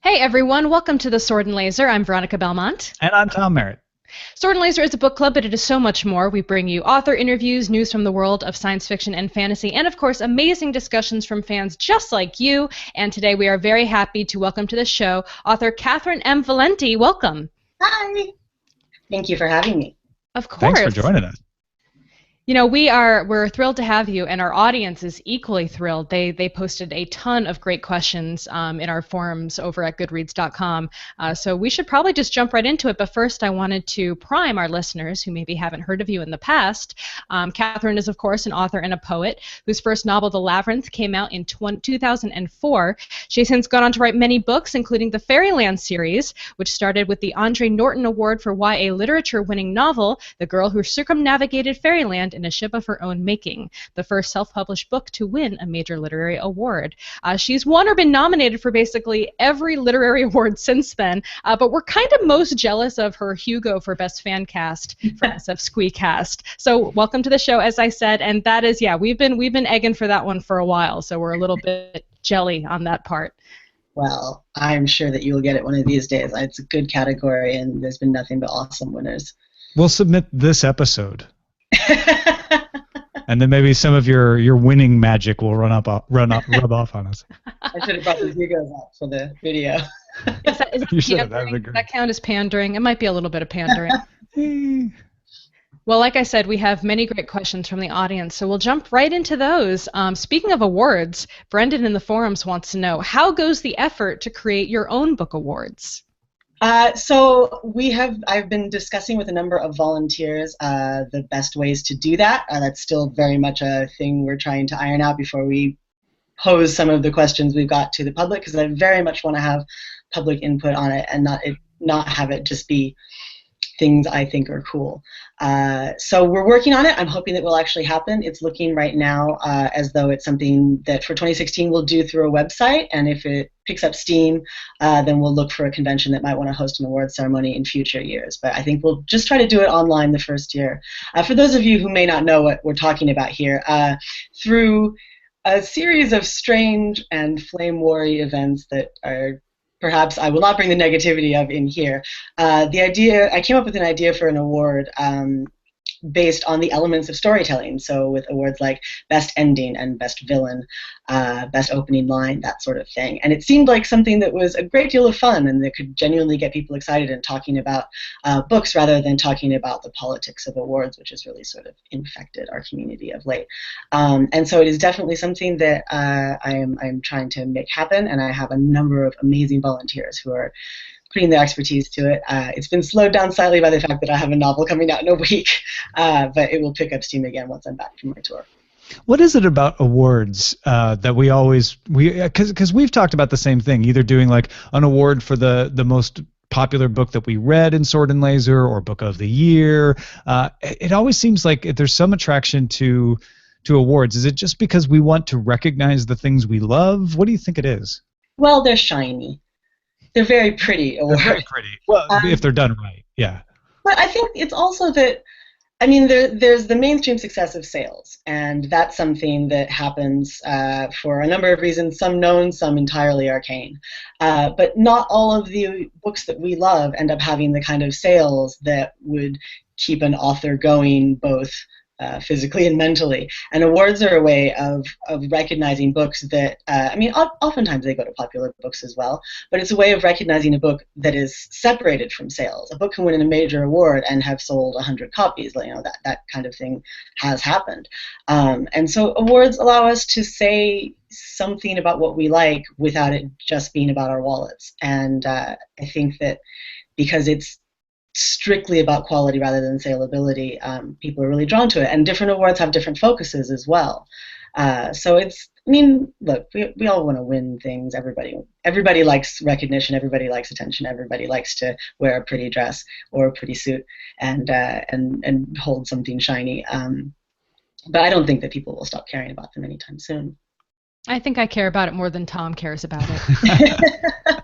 Hey everyone, welcome to the Sword and Laser. I'm Veronica Belmont. And I'm Tom Merritt. Sword and Laser is a book club, but it is so much more. We bring you author interviews, news from the world of science fiction and fantasy, and of course, amazing discussions from fans just like you. And today we are very happy to welcome to the show author Catherynne M. Valente. Welcome. Hi. Thank you for having me. Of course. Thanks for joining us. You know, we're thrilled to have you, and our audience is equally thrilled. They posted a ton of great questions in our forums over at goodreads.com. So we should probably just jump right into it. But first, I wanted to prime our listeners who maybe haven't heard of you in the past. Catherynne is, of course, an author and a poet whose first novel, The Labyrinth, came out in 2004. She has since gone on to write many books, including the Fairyland series, which started with the Andre Norton Award for YA literature-winning novel, The Girl Who Circumnavigated Fairyland in a ship of her own making, the first self-published book to win a major literary award. She's won or been nominated for basically every literary award since then, but we're kind of most jealous of her Hugo for Best Fan Cast for SF Squeecast. So welcome to the show, as I said, and that is, yeah, we've been egging for that one for a while, so we're a little bit jelly on that part. Well, I'm sure that you will get it one of these days. It's a good category, and there's been nothing but awesome winners. We'll submit this episode. And then maybe some of your winning magic will rub off on us. I should have brought the Hugos out for the video. Is that count as pandering? It might be a little bit of pandering. Well, like I said, we have many great questions from the audience, so we'll jump right into those. Speaking of awards, Brendan in the forums wants to know, how goes the effort to create your own book awards? I've been discussing with a number of volunteers the best ways to do that. That's still very much a thing we're trying to iron out before we pose some of the questions we've got to the public, because I very much want to have public input on it and not have it just be things I think are cool. So we're working on it. I'm hoping that will actually happen. It's looking right now as though it's something that for 2016 we'll do through a website, and if it picks up steam, then we'll look for a convention that might want to host an awards ceremony in future years. But I think we'll just try to do it online the first year. For those of you who may not know what we're talking about here, through a series of strange and flame-war-y events that are perhaps I will not bring the negativity of in here. I came up with an idea for an award based on the elements of storytelling. So with awards like Best Ending and Best Villain, Best Opening Line, that sort of thing. And it seemed like something that was a great deal of fun and that could genuinely get people excited and talking about books rather than talking about the politics of awards, which has really sort of infected our community of late. And so it is definitely something that I'm trying to make happen, and I have a number of amazing volunteers who are putting their expertise to it. It's been slowed down slightly by the fact that I have a novel coming out in a week, but it will pick up steam again once I'm back from my tour. What is it about awards that because we've talked about the same thing, either doing like an award for the most popular book that we read in Sword and Laser or book of the year. It always seems like there's some attraction to awards. Is it just because we want to recognize the things we love? What do you think it is? Well, they're shiny. They're very pretty awards. They're very pretty. Well, if they're done right, yeah. But I think it's also that, I mean, there's the mainstream success of sales, and that's something that happens for a number of reasons, some known, some entirely arcane. But not all of the books that we love end up having the kind of sales that would keep an author going both physically and mentally. And awards are a way of recognizing books that, I mean, oftentimes they go to popular books as well, but it's a way of recognizing a book that is separated from sales. A book can win a major award and have sold 100 copies. You know, that kind of thing has happened. And so awards allow us to say something about what we like without it just being about our wallets. And I think that because it's strictly about quality rather than saleability, people are really drawn to it, and different awards have different focuses as well. So it's, I mean, look, we all want to win things. Everybody likes recognition. Everybody likes attention. Everybody likes to wear a pretty dress or a pretty suit and hold something shiny. But I don't think that people will stop caring about them anytime soon. I think I care about it more than Tom cares about it.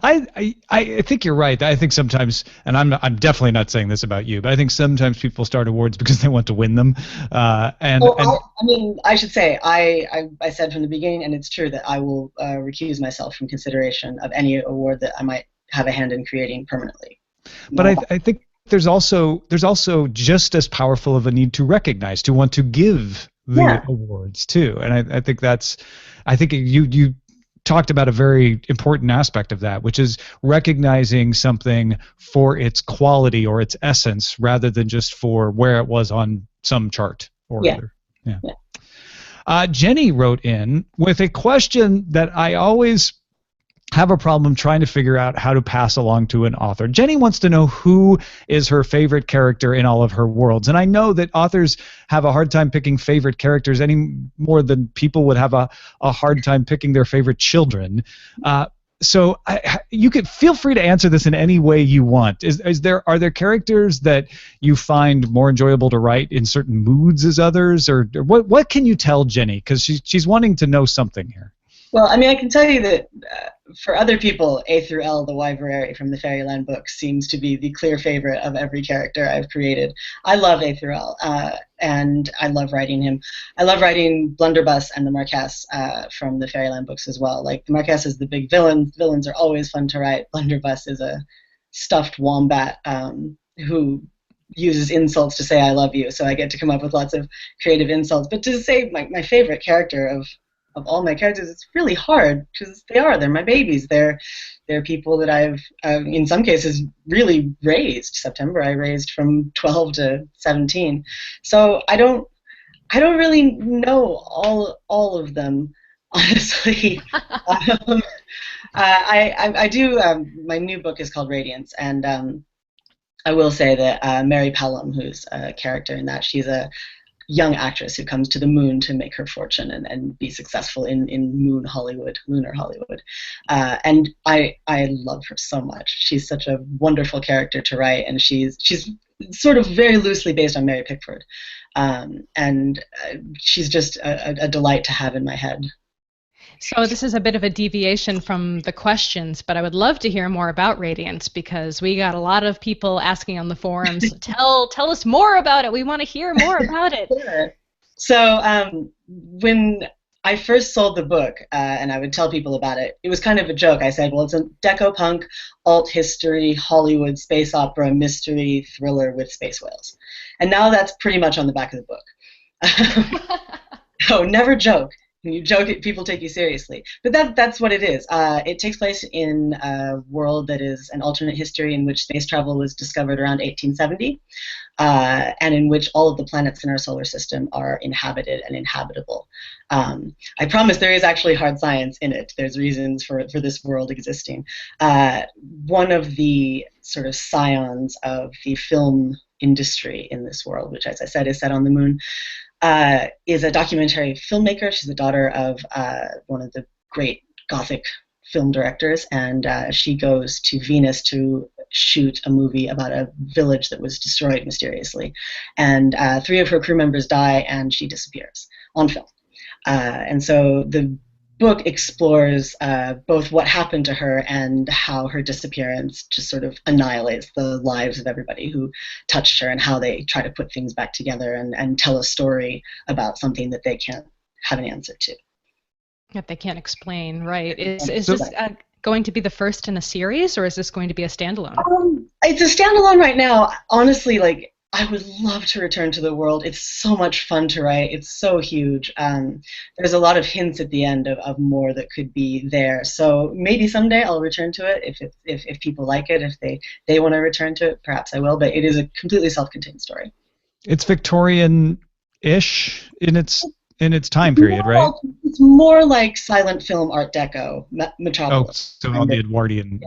I think you're right. I think sometimes, and I'm definitely not saying this about you, but I think sometimes people start awards because they want to win them. I mean, I should say, I said from the beginning, and it's true, that I will recuse myself from consideration of any award that I might have a hand in creating permanently. But I think there's also just as powerful of a need to recognize, to want to give the awards too. And I think you talked about a very important aspect of that, which is recognizing something for its quality or its essence rather than just for where it was on some chart or other. Yeah. Jenny wrote in with a question that I always have a problem trying to figure out how to pass along to an author. Jenny wants to know who is her favorite character in all of her worlds. And I know that authors have a hard time picking favorite characters any more than people would have a hard time picking their favorite children. So you could feel free to answer this in any way you want. Are there characters that you find more enjoyable to write in certain moods as others, or what can you tell Jenny? Because she's wanting to know something here. Well, I mean, I can tell you that for other people, A through L, the Wyverary from the Fairyland books, seems to be the clear favorite of every character I've created. I love A through L, and I love writing him. I love writing Blunderbuss and the Marquess from the Fairyland books as well. Like, the Marquess is the big villain. Villains are always fun to write. Blunderbuss is a stuffed wombat who uses insults to say I love you, so I get to come up with lots of creative insults. But to say my favorite character of all my characters, it's really hard because they're my babies. They're people that I've in some cases really raised. September I raised from 12 to 17, so I don't really know all of them, honestly. I do. My new book is called Radiance, and I will say that Mary Pelham, who's a character in that, she's a young actress who comes to the moon to make her fortune and be successful in lunar Hollywood. And I love her so much. She's such a wonderful character to write, and she's sort of very loosely based on Mary Pickford. And she's just a delight to have in my head. So this is a bit of a deviation from the questions, but I would love to hear more about Radiance, because we got a lot of people asking on the forums, tell us more about it. We want to hear more about it. Sure. So when I first sold the book, and I would tell people about it, it was kind of a joke. I said, well, it's a decopunk, alt history, Hollywood space opera, mystery, thriller with space whales. And now that's pretty much on the back of the book. Oh, never joke. When you joke, people take you seriously. But that's what it is. It takes place in a world that is an alternate history in which space travel was discovered around 1870, and in which all of the planets in our solar system are inhabited and inhabitable. I promise there is actually hard science in it. There's reasons for this world existing. One of the sort of scions of the film industry in this world, which, as I said, is set on the moon, is a documentary filmmaker. She's the daughter of one of the great Gothic film directors, and she goes to Venus to shoot a movie about a village that was destroyed mysteriously. And 3 of her crew members die, and she disappears on film. And so the book explores both what happened to her and how her disappearance just sort of annihilates the lives of everybody who touched her, and how they try to put things back together and tell a story about something that they can't have an answer to. That they can't explain, right? Is this going to be the first in a series, or is this going to be a standalone? It's a standalone right now. Honestly, like, I would love to return to the world. It's so much fun to write. It's so huge. There's a lot of hints at the end of more that could be there. So maybe someday I'll return to it if people like it. If they want to return to it, perhaps I will. But it is a completely self-contained story. It's Victorian-ish in its time period, right? It's more like silent film Art Deco, Metropolis. Oh, so on the Edwardian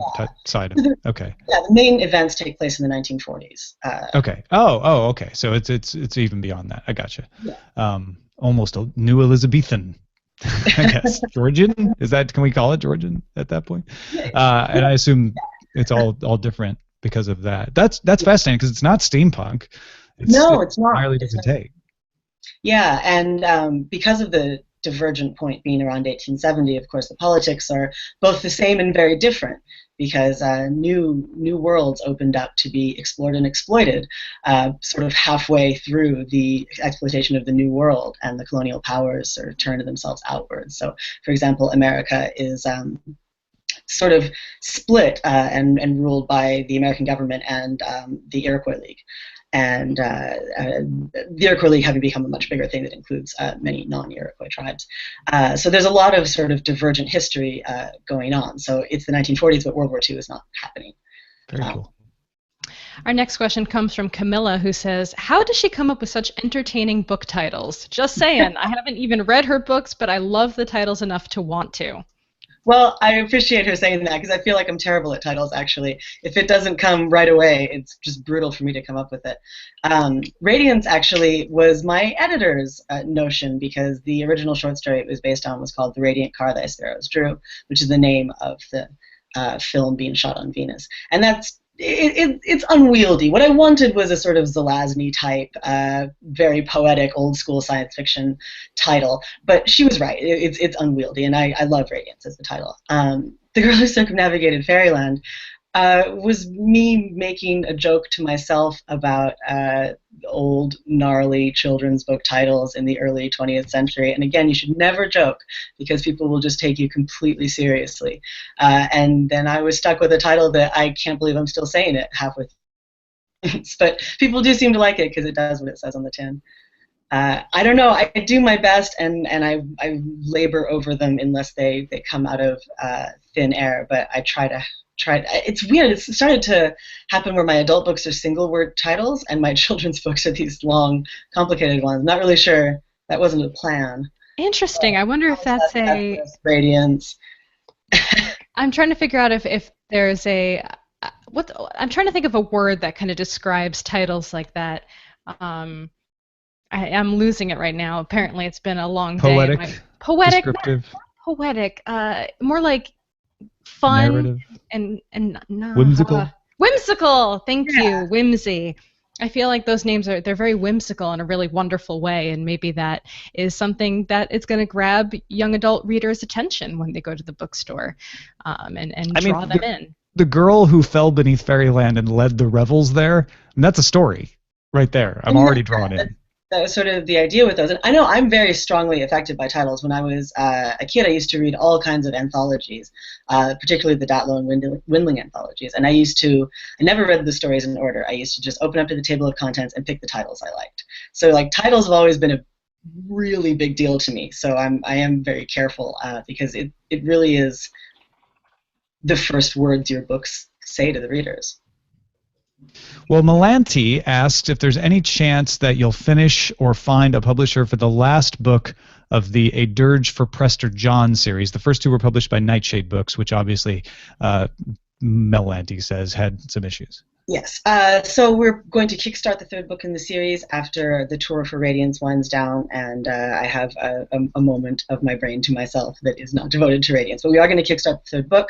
side of it. Okay. Yeah, the main events take place in the 1940s. Okay. Oh, okay. So it's even beyond that. I gotcha. Yeah. Almost a new Elizabethan, I guess. Georgian? Can we call it Georgian at that point? Yeah. And I assume it's all different because of that. That's fascinating, because it's not steampunk. It's not. Entirely different take. Yeah, and because of the divergent point being around 1870. Of course, the politics are both the same and very different, because new worlds opened up to be explored and exploited sort of halfway through the exploitation of the New World, and the colonial powers sort of turned themselves outwards. So, for example, America is sort of split and ruled by the American government and the Iroquois League. And the Iroquois League having become a much bigger thing that includes many non-Iroquois tribes. So there's a lot of sort of divergent history going on. So it's the 1940s, but World War II is not happening. Very cool. Our next question comes from Camilla, who says, how does she come up with such entertaining book titles? Just saying, I haven't even read her books, but I love the titles enough to want to. Well, I appreciate her saying that, because I feel like I'm terrible at titles, actually. If it doesn't come right away, it's just brutal for me to come up with it. Radiance actually was my editor's notion, because the original short story it was based on was called The Radiant Car Thy Sparrows Drew, which is the name of the film being shot on Venus. And it's unwieldy. What I wanted was a sort of Zelazny type, very poetic, old school science fiction title. But she was right. It's unwieldy, and I love Radiance as the title. The Girl Who Circumnavigated Fairyland was me making a joke to myself about old, gnarly children's book titles in the early 20th century. And again, you should never joke, because people will just take you completely seriously. And then I was stuck with a title that I can't believe I'm still saying it halfway through. But people do seem to like it, because it does what it says on the tin. I don't know. I do my best, and I labor over them unless they come out of thin air. But I try to. It's weird. It's started to happen where my adult books are single word titles, and my children's books are these long, complicated ones. I'm not really sure. That wasn't a plan. Interesting. I wonder if that's a Radiance. I'm trying to figure out if there's a I'm trying to think of a word that kind of describes titles like that. I'm losing it right now. Apparently, it's been a long day. Poetic. Descriptive. Poetic. More like fun. Narrative. and no, Whimsical. Whimsical. Thank you, Whimsy. I feel like those names they're very whimsical in a really wonderful way, and maybe that is something that is going to grab young adult readers' attention when they go to the bookstore, and draw them in. The Girl Who Fell Beneath Fairyland and Led the Revels there, and that's a story right there. I'm already drawn in. That was sort of the idea with those. And I know I'm very strongly affected by titles. When I was a kid, I used to read all kinds of anthologies, particularly the Datlow and Windling anthologies. And I never read the stories in order. I used to just open up to the table of contents and pick the titles I liked. So like titles have always been a really big deal to me. So I am very careful because it really is the first words your books say to the readers. Well, Valente asked if there's any chance that you'll finish or find a publisher for the last book of the A Dirge for Prester John series. The first two were published by Nightshade Books, which obviously Valente says had some issues. Yes. So we're going to kickstart the third book in the series after the tour for Radiance winds down, and I have a moment of my brain to myself that is not devoted to Radiance. But we are going to kickstart the third book,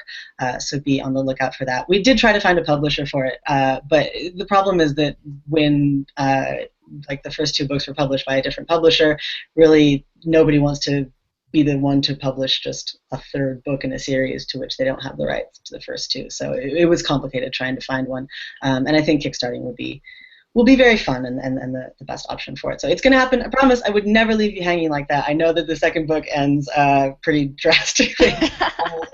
so be on the lookout for that. We did try to find a publisher for it, but the problem is that when like the first two books were published by a different publisher, really nobody wants to be the one to publish just a third book in a series to which they don't have the rights to the first two. So it was complicated trying to find one. And I think kickstarting will be very fun and the best option for it. So it's going to happen. I promise I would never leave you hanging like that. I know that the second book ends pretty drastically.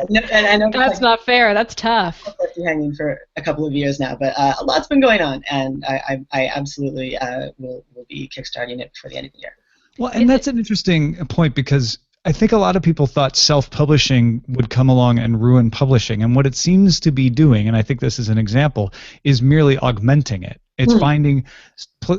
And I know that's not fair. That's tough. I've left you hanging for a couple of years now, but a lot's been going on, and I absolutely will be kickstarting it before the end of the year. Well, and that's an interesting point, because I think a lot of people thought self-publishing would come along and ruin publishing, and what it seems to be doing, and I think this is an example, is merely augmenting it. It's finding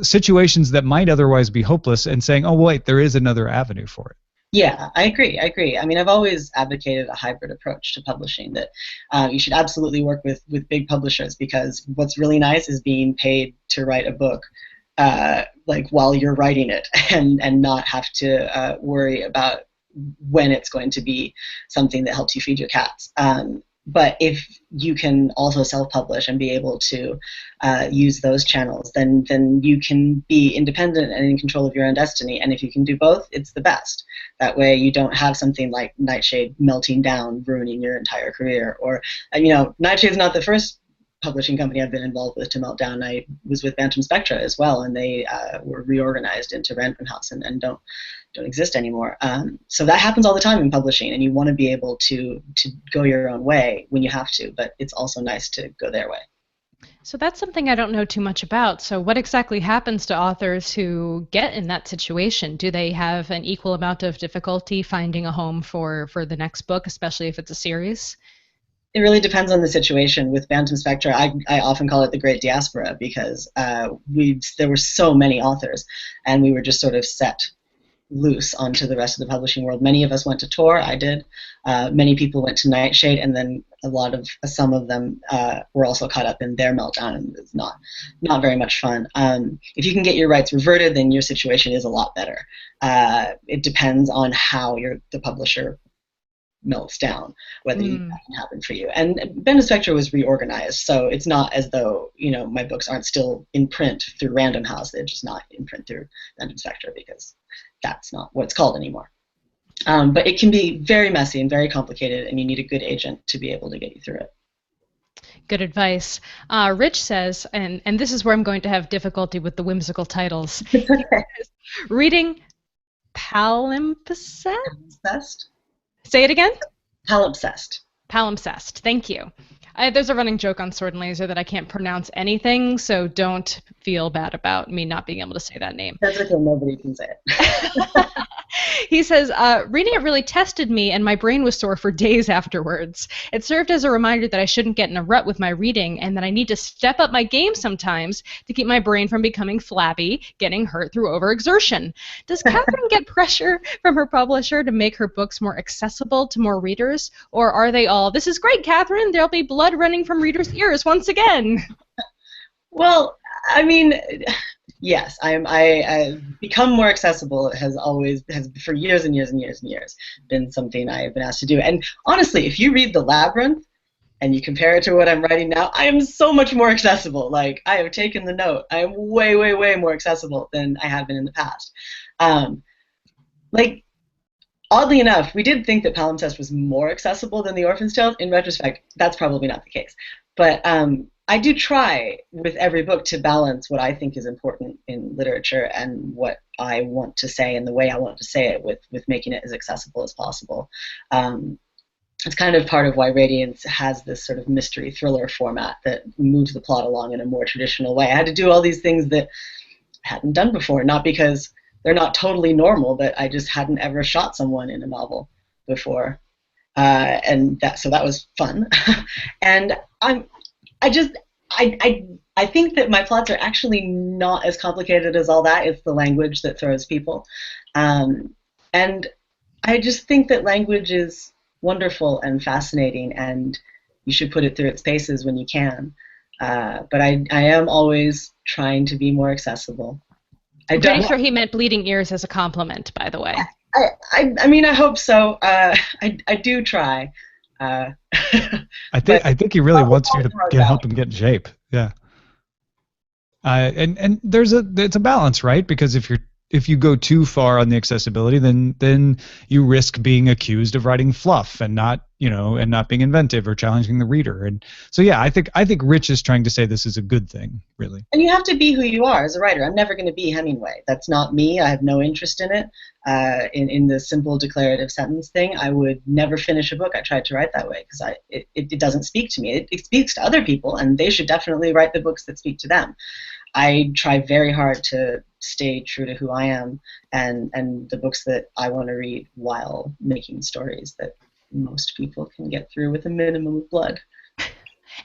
situations that might otherwise be hopeless and saying, oh, wait, there is another avenue for it. Yeah, I agree. I mean, I've always advocated a hybrid approach to publishing, that you should absolutely work with big publishers, because what's really nice is being paid to write a book like while you're writing it, and not have to worry about when it's going to be something that helps you feed your cats. But if you can also self-publish and be able to use those channels, then you can be independent and in control of your own destiny. And if you can do both, it's the best. That way you don't have something like Nightshade melting down, ruining your entire career. Or, Nightshade's not the first publishing company I've been involved with to melt down. I was with Phantom Spectra as well, and they were reorganized into Random House and don't exist anymore. So that happens all the time in publishing, and you want to be able to go your own way when you have to, but it's also nice to go their way. So that's something I don't know too much about. So what exactly happens to authors who get in that situation? Do they have an equal amount of difficulty finding a home for the next book, especially if it's a series? It really depends on the situation. With Phantom Spectra, I often call it the Great Diaspora, because there were so many authors, and we were just sort of set loose onto the rest of the publishing world. Many of us went to Tor. I did. Many people went to Nightshade, and then some of them were also caught up in their meltdown, and it was not very much fun. If you can get your rights reverted, then your situation is a lot better. It depends on how the publisher melts down, whether that can happen for you. And Phantom Spectra was reorganized, so it's not as though my books aren't still in print through Random House. They're just not in print through Phantom Spectra, because that's not what it's called anymore. But it can be very messy and very complicated, and you need a good agent to be able to get you through it. Good advice. Rich says, and this is where I'm going to have difficulty with the whimsical titles. Reading Palimpsest? Say it again? Palimpsest. Palimpsest. Thank you. There's a running joke on Sword and Laser that I can't pronounce anything, so don't feel bad about me not being able to say that name. That's okay. Nobody can say it. He says, reading it really tested me, and my brain was sore for days afterwards. It served as a reminder that I shouldn't get in a rut with my reading, and that I need to step up my game sometimes to keep my brain from becoming flabby, getting hurt through overexertion. Does Catherynne get pressure from her publisher to make her books more accessible to more readers? Or are they all, "This is great, Catherynne, there'll be blood running from readers' ears once again"? Well, I mean, yes, I become more accessible. It has for years and years and years and years been something I've been asked to do. And honestly, if you read The Labyrinth and you compare it to what I'm writing now, I am so much more accessible. Like, I have taken the note. I am way, way, way more accessible than I have been in the past. Oddly enough, we did think that Palimpsest was more accessible than the Orphan Tales. In retrospect, that's probably not the case. But I do try with every book to balance what I think is important in literature and what I want to say and the way I want to say it with making it as accessible as possible. It's kind of part of why Radiance has this sort of mystery thriller format that moves the plot along in a more traditional way. I had to do all these things that I hadn't done before, not because they're not totally normal, but I just hadn't ever shot someone in a novel before. So that was fun. And I think that my plots are actually not as complicated as all that. It's the language that throws people. And I just think that language is wonderful and fascinating, and you should put it through its paces when you can. But I am always trying to be more accessible. I'm pretty sure he meant bleeding ears as a compliment, by the way. I mean, I hope so. I do try. I think he really wants you to help him get in shape. Yeah. And it's a balance, right? Because if you go too far on the accessibility, then you risk being accused of writing fluff and not being inventive or challenging the reader. And so yeah, I think Rich is trying to say this is a good thing, really. And you have to be who you are as a writer. I'm never going to be Hemingway. That's not me. I have no interest in it. In the simple declarative sentence thing, I would never finish a book I tried to write that way, because it doesn't speak to me. It speaks to other people, and they should definitely write the books that speak to them. I try very hard to stay true to who I am and the books that I want to read, while making stories that most people can get through with a minimum of blood.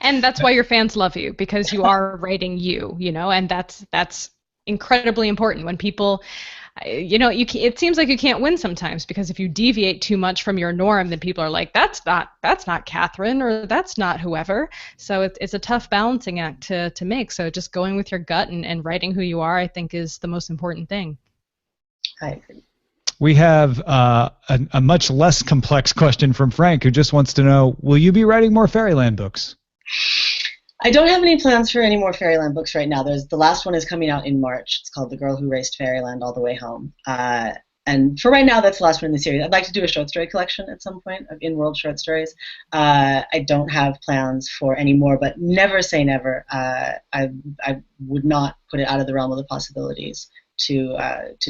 And that's why your fans love you, because you are writing and that's incredibly important. When people, it seems like you can't win sometimes, because if you deviate too much from your norm, then people are like, that's not Catherynne, or that's not whoever. So it's a tough balancing act to make. So just going with your gut and writing who you are, I think, is the most important thing. I agree. We have a much less complex question from Frank, who just wants to know, will you be writing more Fairyland books? I don't have any plans for any more Fairyland books right now. The last one is coming out in March. It's called The Girl Who Raced Fairyland All the Way Home. And for right now, that's the last one in the series. I'd like to do a short story collection at some point of in-world short stories. I don't have plans for any more, but never say never. I would not put it out of the realm of the possibilities to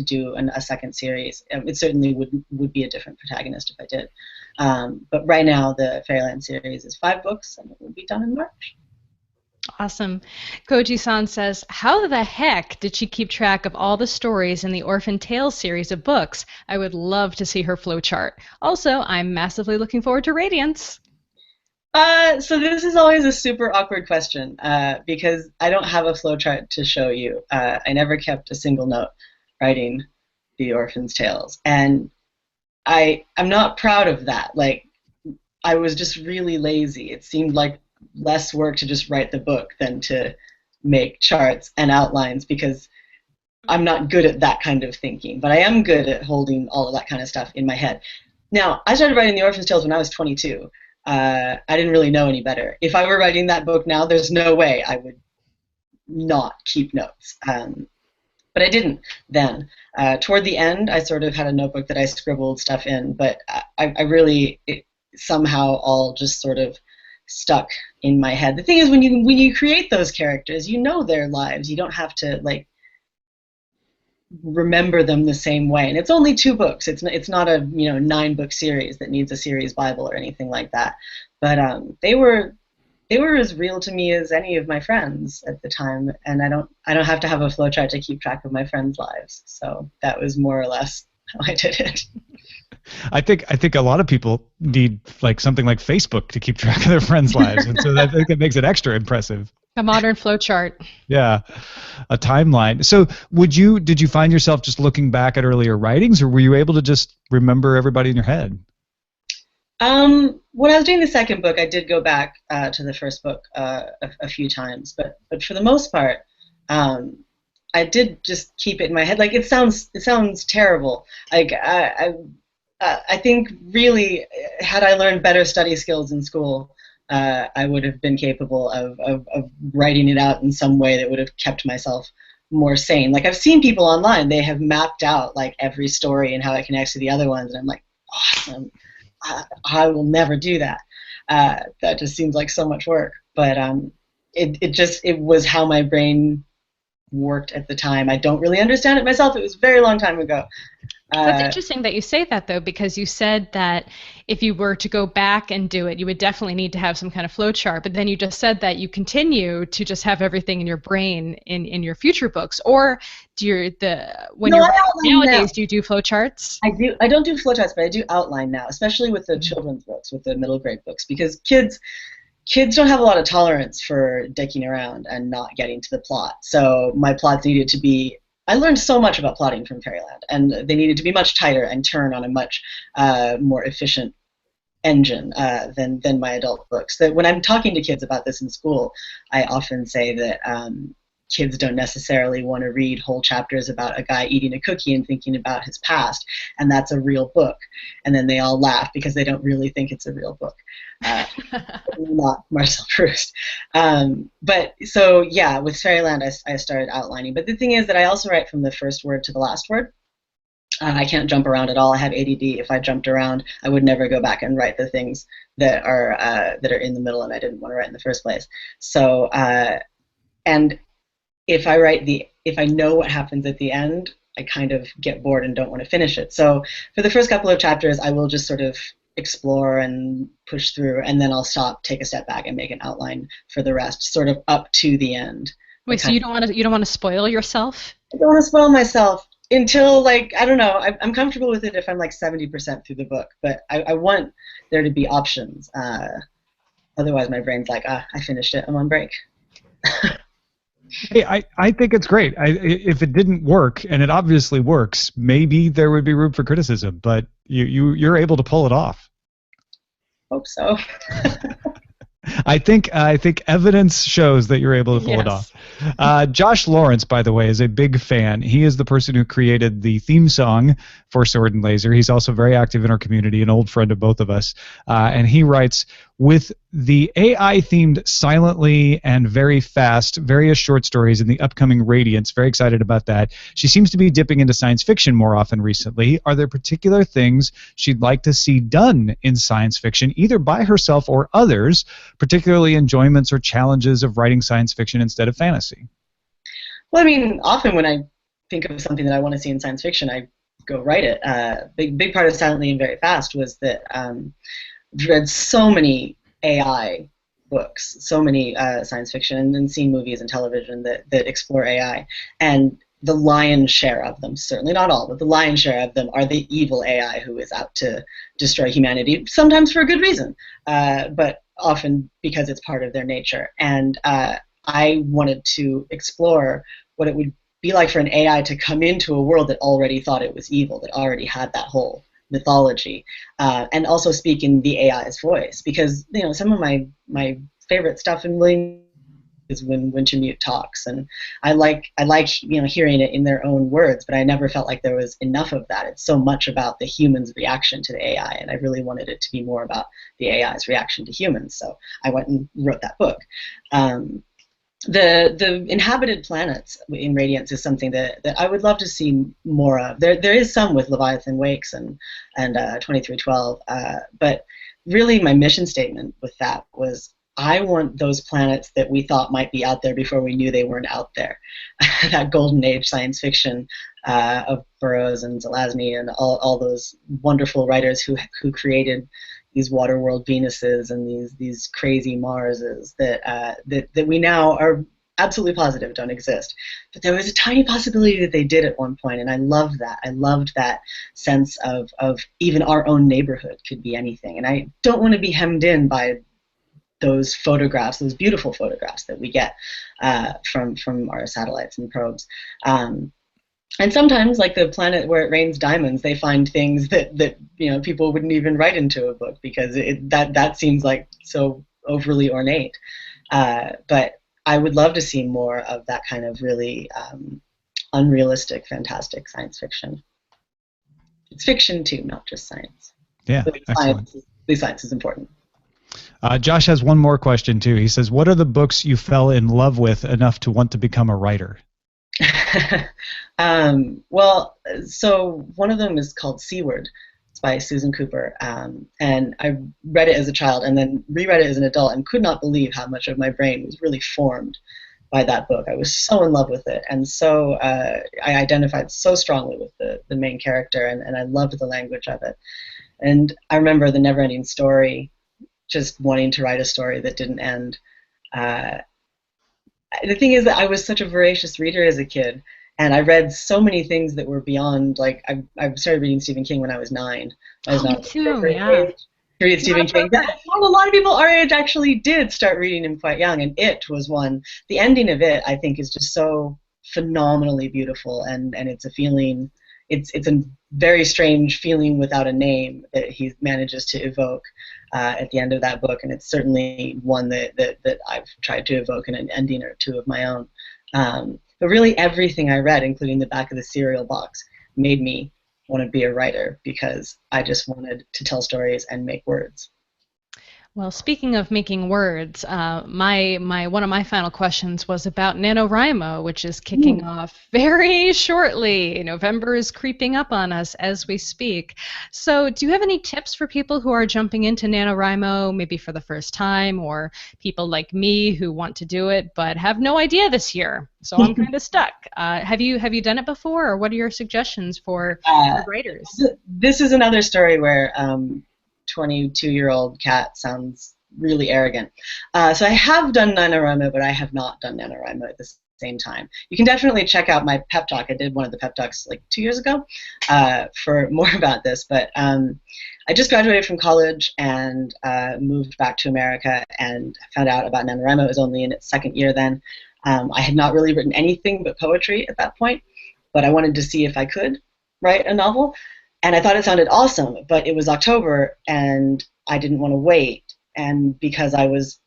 do a second series. It certainly would be a different protagonist if I did. But right now, the Fairyland series is 5 books, and it will be done in March. Awesome. Koji-san says, how the heck did she keep track of all the stories in the Orphan Tales series of books? I would love to see her flowchart. Also, I'm massively looking forward to Radiance. So this is always a super awkward question because I don't have a flowchart to show you. I never kept a single note writing the Orphan's Tales. And I'm not proud of that. Like, I was just really lazy. It seemed like less work to just write the book than to make charts and outlines because I'm not good at that kind of thinking, but I am good at holding all of that kind of stuff in my head. Now, I started writing the Orphan's Tales when I was 22. I didn't really know any better. If I were writing that book now, there's no way I would not keep notes. But I didn't then. Toward the end, I sort of had a notebook that I scribbled stuff in, but I really somehow all just sort of stuck in my head. The thing is, when you create those characters, you know their lives. You don't have to like remember them the same way. And it's only 2 books. It's not a 9-book series that needs a series Bible or anything like that. But they were as real to me as any of my friends at the time. And I don't have to have a flowchart to keep track of my friends' lives. So that was more or less how I did it. I think a lot of people need like something like Facebook to keep track of their friends' lives, and so I think it makes it extra impressive. A modern flowchart. Yeah, a timeline. So did you find yourself just looking back at earlier writings, or were you able to just remember everybody in your head? When I was doing the second book, I did go back to the first book a few times, but for the most part, I did just keep it in my head. Like it sounds terrible. Like I think really, had I learned better study skills in school, I would have been capable of writing it out in some way that would have kept myself more sane. Like I've seen people online, they have mapped out like every story and how it connects to the other ones, and I'm like, awesome. I will never do that. That just seems like so much work. But it was how my brain worked at the time. I don't really understand it myself. It was a very long time ago. That's interesting that you say that, though, because you said that if you were to go back and do it, you would definitely need to have some kind of flowchart. But then you just said that you continue to just have everything in your brain in your future books. Or do you nowadays do you do flowcharts? I do. I don't do flowcharts, but I do outline now, especially with the children's books, with the middle grade books, because kids don't have a lot of tolerance for dicking around and not getting to the plot. So my plots needed to be. I learned so much about plotting from Fairyland, and they needed to be much tighter and turn on a much more efficient engine than my adult books. That when I'm talking to kids about this in school, I often say that kids don't necessarily want to read whole chapters about a guy eating a cookie and thinking about his past, and that's a real book. And then they all laugh because they don't really think it's a real book. Not Marcel Proust. But so yeah, with Fairyland, I started outlining. But the thing is that I also write from the first word to the last word. I can't jump around at all. I have ADD. If I jumped around, I would never go back and write the things that are in the middle, and I didn't want to write in the first place. So and if I know what happens at the end, I kind of get bored and don't want to finish it. So for the first couple of chapters, I will just sort of explore and push through, and then I'll stop, take a step back, and make an outline for the rest, sort of up to the end. Wait, so you don't want to spoil yourself? I don't want to spoil myself until, like, I don't know. I'm comfortable with it if I'm like 70% through the book, but I want there to be options. Otherwise, my brain's like, I finished it. I'm on break. Hey, I think it's great. If it didn't work, and it obviously works, maybe there would be room for criticism, but you're able to pull it off. Hope so. I think evidence shows that you're able to pull it off. Josh Lawrence, by the way, is a big fan. He is the person who created the theme song for Sword and Laser. He's also very active in our community, an old friend of both of us. And he writes, with the AI themed silently and very fast, various short stories in the upcoming Radiance, very excited about that. She seems to be dipping into science fiction more often recently. Are there particular things she'd like to see done in science fiction, either by herself or others, particularly enjoyments or challenges of writing science fiction instead of fantasy? Well, I mean, often when I think of something that I want to see in science fiction, I go write it. Big part of Silently and Very Fast was that I've read so many AI books, so many science fiction and seen movies and television that explore AI, and the lion's share of them, certainly not all, but the lion's share of them are the evil AI who is out to destroy humanity, sometimes for a good reason, but often because it's part of their nature. And I wanted to explore what it would be like for an AI to come into a world that already thought it was evil, that already had that whole mythology, and also speak in the AI's voice, because some of my favorite stuff in William is when Wintermute talks, and I like hearing it in their own words, but I never felt like there was enough of that. It's so much about the human's reaction to the AI, and I really wanted it to be more about the AI's reaction to humans, so I went and wrote that book. The inhabited planets in Radiance is something that I would love to see more of. There is some with Leviathan Wakes and 2312, but really my mission statement with that was, I want those planets that we thought might be out there before we knew they weren't out there. That golden age science fiction of Burroughs and Zelazny and all those wonderful writers who created these Waterworld Venuses and these crazy Marses that we now are absolutely positive don't exist. But there was a tiny possibility that they did at one point, and I loved that. I loved that sense of even our own neighborhood could be anything. And I don't want to be hemmed in by those photographs, those beautiful photographs that we get from our satellites and probes. And sometimes, like the planet where it rains diamonds, they find things that people wouldn't even write into a book because that seems like so overly ornate. But I would love to see more of that kind of really unrealistic, fantastic science fiction. It's fiction too, not just science. Yeah, excellent. Science is important. Josh has one more question too. He says, what are the books you fell in love with enough to want to become a writer? Well, so one of them is called Seaward. It's by Susan Cooper, and I read it as a child and then reread it as an adult and could not believe how much of my brain was really formed by that book. I was so in love with it, and so I identified so strongly with the main character, and I loved the language of it. And I remember The Never-Ending Story, just wanting to write a story that didn't end. The thing is that I was such a voracious reader as a kid, and I read so many things that were beyond, like, I started reading Stephen King when I was 9. I was Me not too, yeah. to read Stephen King. A lot of people our age actually did start reading him quite young, and It was one. The ending of It, I think, is just so phenomenally beautiful, and it's a feeling, it's a very strange feeling without a name that he manages to evoke at the end of that book, and it's certainly one that I've tried to evoke in an ending or two of my own. But really everything I read, including the back of the cereal box, made me want to be a writer because I just wanted to tell stories and make words. Well, speaking of making words, one of my final questions was about NaNoWriMo, which is kicking off very shortly. November is creeping up on us as we speak. So do you have any tips for people who are jumping into NaNoWriMo, maybe for the first time, or people like me who want to do it but have no idea this year? So I'm kind of stuck. Have you done it before, or what are your suggestions for writers? This is another story where 22-year-old Kat sounds really arrogant. So I have done NaNoWriMo, but I have not done NaNoWriMo at the same time. You can definitely check out my pep talk. I did one of the pep talks like 2 years ago for more about this. But I just graduated from college and moved back to America and found out about NaNoWriMo. It was only in its second year then. I had not really written anything but poetry at that point, but I wanted to see if I could write a novel. And I thought it sounded awesome, but it was October, and I didn't want to wait. And because I was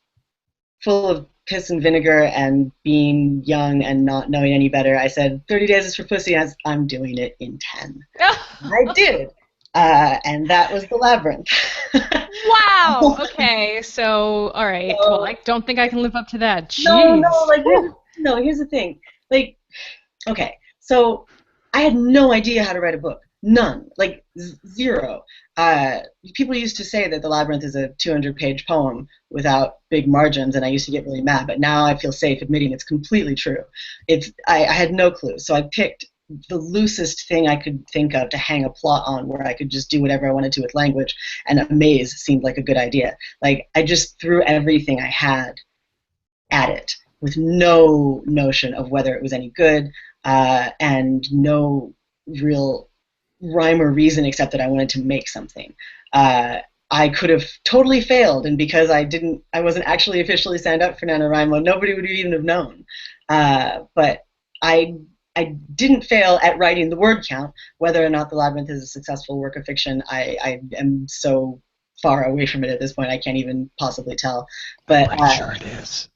full of piss and vinegar and being young and not knowing any better, I said 30 days is for pussy. I'm doing it in 10. I did. And that was the Labyrinth. Wow. Okay. So, all right. So, well, I don't think I can live up to that. Jeez. Here's the thing. Like, okay, so I had no idea how to write a book. None. Like, zero. People used to say that The Labyrinth is a 200-page poem without big margins, and I used to get really mad, but now I feel safe admitting it's completely true. I had no clue, so I picked the loosest thing I could think of to hang a plot on, where I could just do whatever I wanted to with language, and a maze seemed like a good idea. Like, I just threw everything I had at it with no notion of whether it was any good, and no real rhyme or reason except that I wanted to make something. I could have totally failed, and because I wasn't actually officially signed up for NaNoWriMo, nobody would even have known. But I didn't fail at writing the word count. Whether or not The Labyrinth is a successful work of fiction, I am so far away from it at this point, I can't even possibly tell. But I'm sure it is.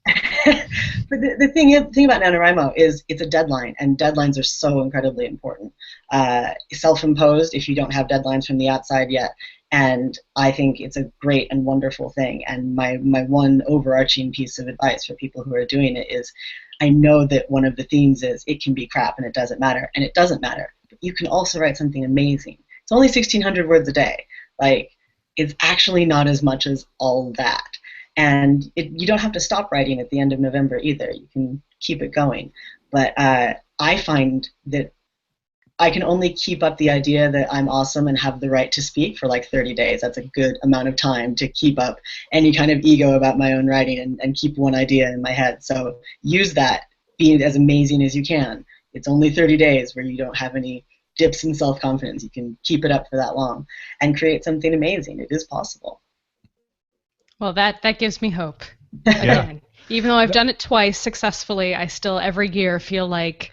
But the thing about NaNoWriMo is it's a deadline, and deadlines are so incredibly important. Self-imposed if you don't have deadlines from the outside yet, and I think it's a great and wonderful thing. And my one overarching piece of advice for people who are doing it is, I know that one of the themes is it can be crap and it doesn't matter, and it doesn't matter. But you can also write something amazing. It's only 1,600 words a day. Like, it's actually not as much as all that. And you don't have to stop writing at the end of November either. You can keep it going. But I find that I can only keep up the idea that I'm awesome and have the right to speak for like 30 days. That's a good amount of time to keep up any kind of ego about my own writing and keep one idea in my head. So use that. Be as amazing as you can. It's only 30 days where you don't have any dips in self-confidence. You can keep it up for that long and create something amazing. It is possible. Well, that gives me hope. Again, even though I've done it twice successfully, I still every year feel like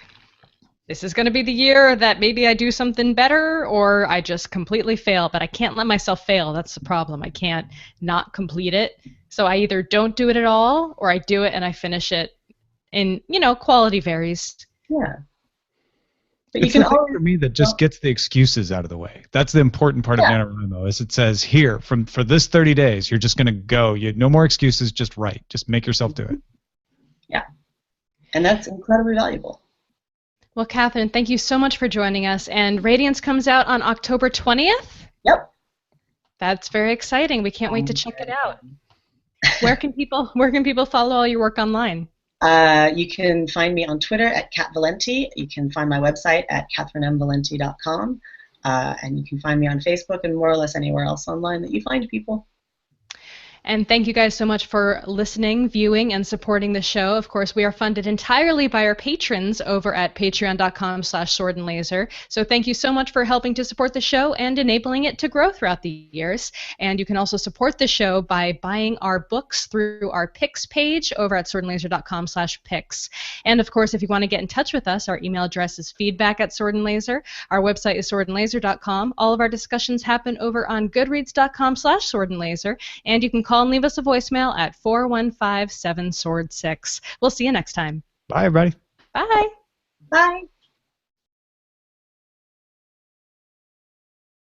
this is going to be the year that maybe I do something better, or I just completely fail. But I can't let myself fail. That's the problem. I can't not complete it. So I either don't do it at all, or I do it and I finish it. And, quality varies. Yeah. But it's the thing for me that just gets the excuses out of the way. That's the important part of NaNoWriMo, is it says here, for this 30 days, you're just going to go. No more excuses, just write. Just make yourself do it. Yeah. And that's incredibly valuable. Well, Catherynne, thank you so much for joining us. And Radiance comes out on October 20th? Yep. That's very exciting. We can't wait to check it out. Where can people follow all your work online? You can find me on Twitter at @Valente. You can find my website at CatherynneMValente.com. And you can find me on Facebook and more or less anywhere else online that you find people. And thank you guys so much for listening, viewing, and supporting the show. Of course, we are funded entirely by our patrons over at patreon.com/swordandlaser. So thank you so much for helping to support the show and enabling it to grow throughout the years. And you can also support the show by buying our books through our picks page over at swordandlaser.com/picks. And of course, if you want to get in touch with us, our email address is feedback@swordandlaser. Our website is swordandlaser.com. All of our discussions happen over on goodreads.com/swordandlaser. And you can call and leave us a voicemail at 415-7-SWORD6. We'll see you next time. Bye, everybody. Bye. Bye.